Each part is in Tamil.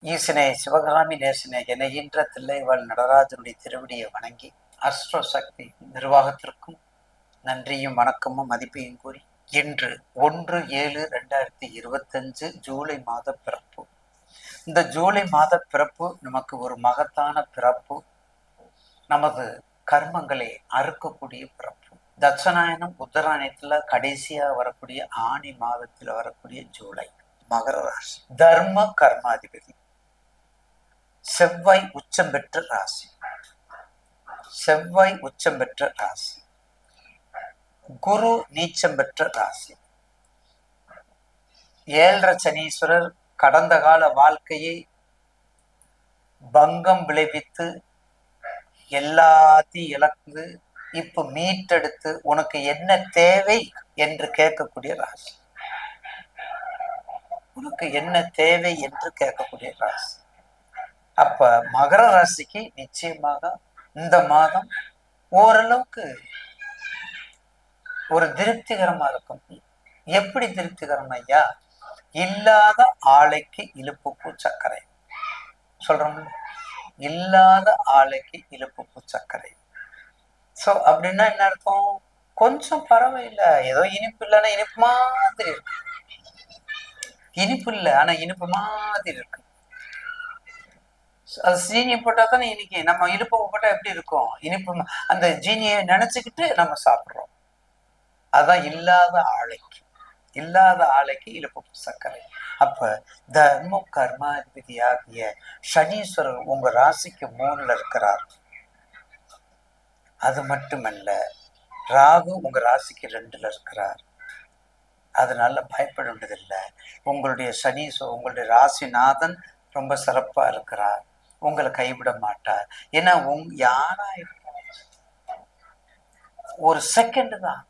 ஈசனே சிவகாமி நேசனே என ஈன்ற தில்லைவாழ் நடராஜனுடைய திருவடியை வணங்கி அஸ்ட்ரோ சக்தி நிர்வாகத்திற்கும் நன்றியும் வணக்கமும் மதிப்பையும் கூறி இன்று 1/7/2025 ஜூலை மாத பிறப்பு. இந்த ஜூலை மாத பிறப்பு நமக்கு ஒரு மகத்தான பிறப்பு. நமது கர்மங்களை அறுக்கக்கூடிய பிறப்பு. தட்சநாயனம் உத்தராயணத்துல கடைசியா வரக்கூடிய ஆணி மாதத்துல வரக்கூடிய ஜூலை. மகர ராசி தர்ம கர்மாதிபதி. செவ்வாய் உச்சம் பெற்ற ராசி. செவ்வாய் உச்சம் பெற்ற ராசி. குரு நீச்சம் பெற்ற ராசி. ஏழரை சனீஸ்வரர் கடந்த கால வாழ்க்கையை பங்கம் விளைவித்து எல்லாத்தையும் இழந்து இப்ப மீட்டெடுத்து உனக்கு என்ன தேவை என்று கேட்கக்கூடிய ராசி. உனக்கு என்ன தேவை என்று கேட்கக்கூடிய ராசி. அப்ப மகர ராசிக்கு நிச்சயமாக இந்த மாதம் ஓரளவுக்கு ஒரு திருப்திகரமா இருக்கும். எப்படி திருப்திகரம் ஐயா? இல்லாத ஆலைக்கு இழுப்புப்பு சர்க்கரை சொல்றோம். இல்லாத ஆலைக்கு இழுப்புப்பு சர்க்கரை. சோ அப்படின்னா என்ன அர்த்தம்? கொஞ்சம் பரவாயில்லை, ஏதோ இனிப்பு இல்லைன்னா இனிப்பு மாதிரி இருக்கு. இனிப்பு இல்லை ஆனா இனிப்பு மாதிரி இருக்கு. அது சீனியை போட்டா தானே இன்னைக்கு நம்ம இனிப்பு போட்டா எப்படி இருக்கும்? இனிப்பு அந்த ஜீனியை நினைச்சுக்கிட்டு நம்ம சாப்பிடுறோம். அதான் இல்லாத ஆலைக்கு இழுப்பு சர்க்கரை. அப்ப தர்ம கர்மாதிபதியாகிய சனீஸ்வரர் உங்க ராசிக்கு 3ல இருக்கிறார். அது மட்டுமல்ல, ராகு உங்க ராசிக்கு 2ல இருக்கிறார். அதனால பயப்பட வேண்டியதில்லை. உங்களுடைய சனீஸ்வரர், உங்களுடைய ராசிநாதன் ரொம்ப சிறப்பா இருக்கிறார். உங்களை கைவிட மாட்டார். ஏன்னா யாரா ஒரு செகண்ட் தான்,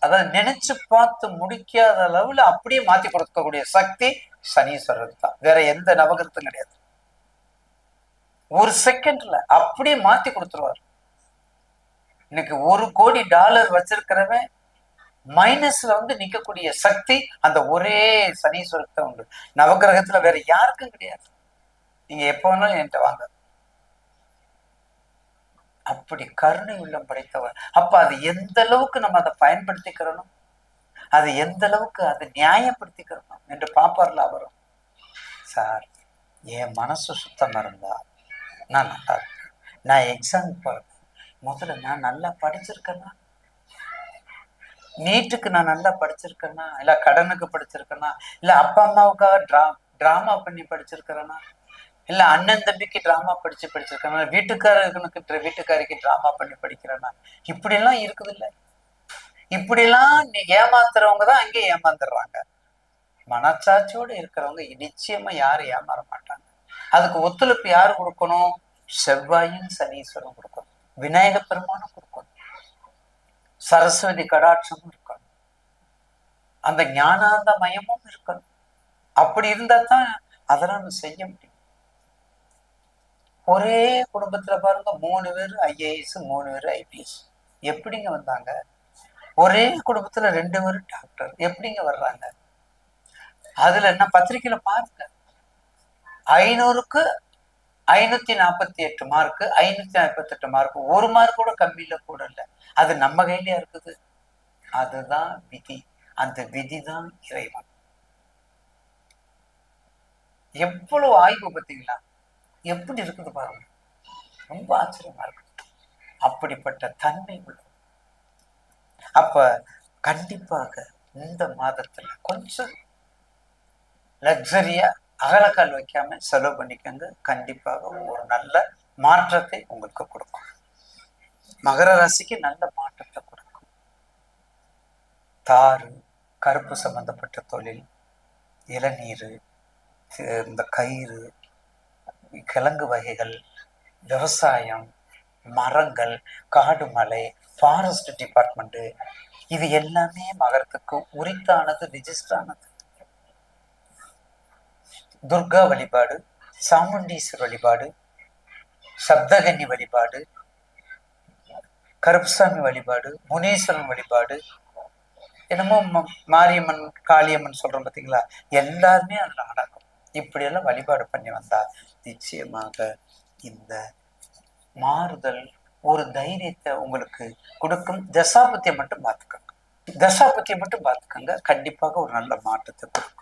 அதாவது நினைச்சு பார்த்து முடிக்காத அளவுல அப்படியே மாத்தி கொடுக்கக்கூடிய சக்தி சனீஸ்வரருக்கு தான். வேற எந்த நவகிரகத்தும் கிடையாது. ஒரு செகண்ட்ல அப்படியே மாத்தி கொடுத்துருவார். இன்னைக்கு $1 கோடி வச்சிருக்கிறவன் மைனஸ்ல நிக்கக்கூடிய சக்தி அந்த ஒரே சனீஸ்வரருக்கு தான் உண்டு. நவகிரகத்துல வேற யாருக்கும் கிடையாது. நீங்க எப்ப வேணாலும் என்கிட்ட வாங்க. அப்படி கருணை உள்ளம் படைத்தவர். அப்ப அது எந்த அளவுக்கு நம்ம அதை பயன்படுத்திக்கிறோம், அது எந்த அளவுக்கு அதை நியாயப்படுத்திக்கிறோம் என்று பாப்பார்ல அவரும். சார், என் மனசு சுத்தமா இருந்தா நான் நல்லா இருக்கேன். நான் எக்ஸாம் போறேன், முதல்ல நான் நல்லா படிச்சிருக்கேன்னா, நீட்டுக்கு நான் நல்லா படிச்சிருக்கேன்னா, இல்ல கடனுக்கு படிச்சிருக்கேன்னா, இல்ல அப்பா அம்மாவுக்காக டிராமா பண்ணி படிச்சிருக்கிறேன்னா, இல்ல அண்ணன் தம்பிக்கு டிராமா படிச்சிருக்கேன்னா, வீட்டுக்காரிக்கு டிராமா பண்ணி படிக்கிறேன்னா, இப்படி எல்லாம் இருக்குது இல்ல. இப்படி எல்லாம் ஏமாத்துறவங்க தான் அங்கே ஏமாந்துடுறாங்க. மனச்சாட்சியோடு இருக்கிறவங்க நிச்சயமா யாரும் ஏமாற மாட்டாங்க. அதுக்கு ஒத்துழைப்பு யாரு கொடுக்கணும்? செவ்வாயும் சனீஸ்வரம் கொடுக்கணும், விநாயக பெருமானும் கொடுக்கணும், சரஸ்வதி கடாட்சமும் இருக்கணும், அந்த ஞானாந்த மயமும் இருக்கணும். அப்படி இருந்தா தான் அதெல்லாம் செய்ய முடியும். ஒரே குடும்பத்துல பாருங்க, 3 பேர் ஐஏஎஸ், 3 பேர் ஐபிஎஸ். எப்படிங்க வந்தாங்க? ஒரே குடும்பத்துல 2 பேர் டாக்டர் எப்படிங்க வர்றாங்க? அதுல என்ன பத்திரிகையில பாருங்க, 500க்கு 548 மார்க், 548 மார்க், 1 மார்க் கூட கம்மியில கூட இல்லை. அது நம்ம கையிலயா இருக்குது? அதுதான் விதி. அந்த விதி தான் இறைவன். எவ்வளவு ஆய்வு பார்த்தீங்களா? எப்படி இருக்குது பாருங்க, ரொம்ப ஆச்சரியமா இருக்கு. அப்படிப்பட்ட தன்மை உள்ள. அப்ப கண்டிப்பாக இந்த மாதத்துல கொஞ்சம் லக்ஸரியா அகலக்கால் வைக்காம செலவு பண்ணிக்கங்க. கண்டிப்பாக ஒரு நல்ல மாற்றத்தை உங்களுக்கு கொடுக்கும். மகர ராசிக்கு நல்ல மாற்றத்தை கொடுக்கும். தாறு, கருப்பு சம்பந்தப்பட்ட தொழில், இளநீர், இந்த கயிறு, கிழங்கு வகைகள், விவசாயம், மரங்கள், காடு மலை, ஃபாரஸ்ட் டிபார்ட்மெண்ட், இது எல்லாமே மகரத்துக்கு உரித்தானது, ரிஜிஸ்டரானது. துர்கா வழிபாடு, சாமுண்டீஸ்வரர் வழிபாடு, சப்தகன்னி வழிபாடு, கருப்புசாமி வழிபாடு, முனீஸ்வரன் வழிபாடு, என்னமோ மாரியம்மன், காளியம்மன் சொல்றோம் பார்த்தீங்களா, எல்லாருமே அதுல அடக்கம். இப்படியெல்லாம் வழிபாடு பண்ணி வந்தா நிச்சயமாக இந்த மாறுதல் ஒரு தைரியத்தை உங்களுக்கு கொடுக்கும். தசாபத்தியை மட்டும் பார்த்துக்கோங்க, தசாபத்தியை மட்டும் பார்த்துக்கோங்க, கண்டிப்பாக ஒரு நல்ல மாற்றத்தை கொடுக்கும்.